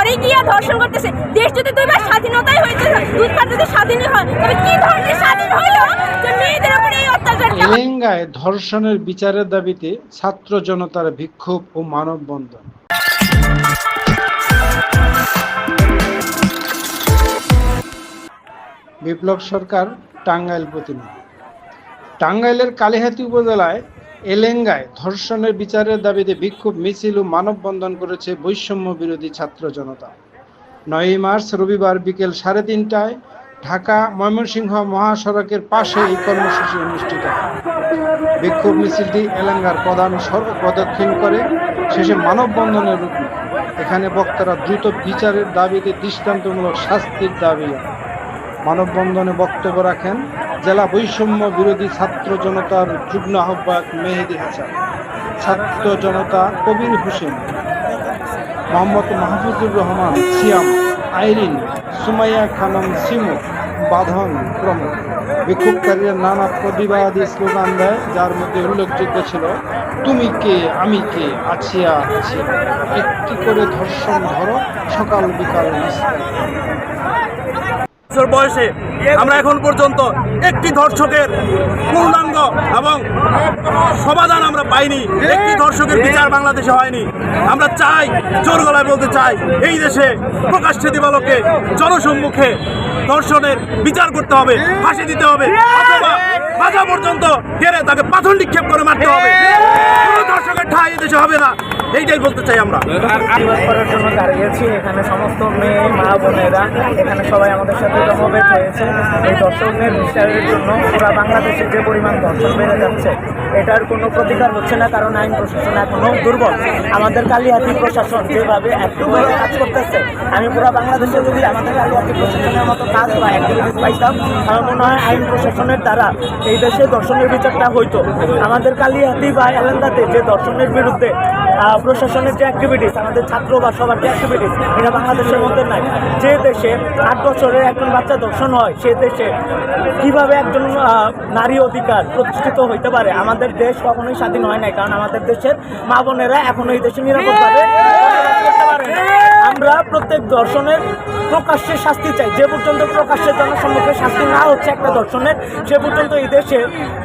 ঘরে গিয়ে ধর্ষণ করতেছে। দেশ যদি 2 বার স্বাধীনতাই হইতে, 2 বার যদি স্বাধীনই হয়, তবে কি ধরনের স্বাধীন হইলো যে মেয়েদের উপরে এই অত্যাচার? এলেঙ্গায় ধর্ষণের বিচারের দাবিতে ছাত্র জনতার বিক্ষোভ ও মানববন্ধন। বিপ্লব সরকার টাঙ্গাইল প্রতিনিধি। টাঙ্গাইলের কালিহাতী উপজেলায় এলেঙ্গায় ধর্ষণের বিচারের দাবিতে বিক্ষোভ মিছিল ও মানববন্ধন করেছে বৈষম্য বিরোধী ছাত্র জনতা। 9 মার্চ রবিবার বিকেল 3:30টায় ঢাকা ময়মনসিংহ মহাসড়কের পাশে এই কর্মসূচি অনুষ্ঠিত হয়। বিক্ষোভ মিছিলটি এলেঙ্গার প্রধান সড়ক প্রদক্ষিণ করে শেষে মানববন্ধনের রূপ নেয়। এখানে বক্তারা দ্রুত বিচারের দাবিতে দৃষ্টান্তমূলক শাস্তির দাবি জানান। মানববন্ধনে বক্তব্য রাখেন জেলা বৈষম্য বিরোধী ছাত্র জনতার যুগ্ম আহ্বায়ক মেহেদী হাসান, ছাত্র জনতা কবির হোসেন, মোহাম্মদ মাহফুজুর রহমান সিয়াম, আইরিন, সুমাইয়া খানম সিমু, বাঁধন প্রমুখ। বিক্ষোভকারীরা নানা প্রতিবাদী স্লোগান দেয়, যার মধ্যে উল্লেখযোগ্য ছিল তুমি কে, আমি কে, আছিয়া আছিয়া, একটি করে ধর্ষণ ধরো, সকাল বিকাল বয়সে আমরা এখন পর্যন্ত একটি ধর্ষকের পূর্ণাঙ্গ এবং সমাধান আমরা পাইনি। একটি ধর্ষকের বিচার বাংলাদেশে হয়নি। আমরা চাই, জোর গলায় বলতে চাই, এই দেশে প্রকাশ্যে দিবালোকে জনসম্মুখে ধর্ষণের বিচার করতে হবে, ফাঁসি দিতে হবে, অথবা বাজা পর্যন্ত গেড়ে তাকে পাথর নিক্ষেপ করে মারতে হবে। কোনো ধর্ষকের ঠাঁই এই দেশে হবে না, এইটাই বলতে চাই আমরা। করার জন্য দাঁড়িয়েছি। এখানে সমস্ত মেয়ে মা বোনেরা এখানে সবাই আমাদের সাথে সমবেত হয়েছে। এই ধর্ষণের বিচারের জন্য পুরো বাংলাদেশে যে পরিমাণ ধর্ষণ বেড়ে যাচ্ছে, এটার কোনো প্রতিকার হচ্ছে না, কারণ আইন প্রশাসন এখনো দুর্বল। আমাদের কালিহাতী প্রশাসন যেভাবে অ্যাক্টিভভাবে কাজ করতেছে, আমি পুরো বাংলাদেশে যদি আমাদের কালিহাতী প্রশাসনের মতো কাজ বা অ্যাক্টিভিটিস পাইতাম, আমার মনে হয় আইন প্রশাসনের দ্বারা এই দেশে ধর্ষণের বিচারটা হইতো। আমাদের কালিহাতী বা এলাকাতে যে ধর্ষণের বিরুদ্ধে প্রশাসনের যে অ্যাক্টিভিটিস, আমাদের ছাত্র বা সবার যে অ্যাক্টিভিটিস, এটা বাংলাদেশের মধ্যে নাই। যে দেশে 8 বছরের একজন বাচ্চা ধর্ষণ হয়, সে দেশে কিভাবে একজন নারী অধিকার প্রতিষ্ঠিত হইতে পারে? আমাদের দেশ কখনোই স্বাধীন হয় নাই, কারণ আমাদের দেশের মা বোনেরা এখনো এই দেশে নিরাপদভাবে করতে পারে না। আমরা প্রত্যেক ধর্ষণের প্রকাশ্যে শাস্তি চাই। যে পর্যন্ত প্রকাশ্যে জনসম্মুখে শাস্তি না হচ্ছে একটা ধর্ষণের, সে পর্যন্ত এই দেশে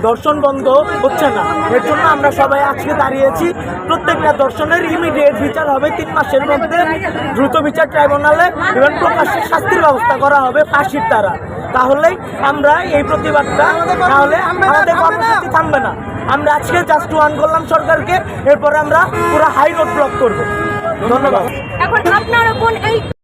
ধর্ষণ বন্ধ হচ্ছে না। এর জন্য আমরা সবাই আজকে দাঁড়িয়েছি। প্রত্যেকটা ধর্ষণের ইমিডিয়েট বিচার হবে 3 মাসের মধ্যে, দ্রুত বিচার ট্রাইব্যুনালে, এবং প্রকাশ্যে শাস্তির ব্যবস্থা করা হবে ফাঁসির দ্বারা। তাহলেই আমরা এই প্রতিবাদটা, তাহলে আমাদের কর্মসূচি থামবে না। আমরা আজকে জাস্ট ওয়ান করলাম সরকারকে, এরপরে আমরা পুরো হাই রোড ব্লক করবো। ধন্যবাদ। এখন আপনারা কোন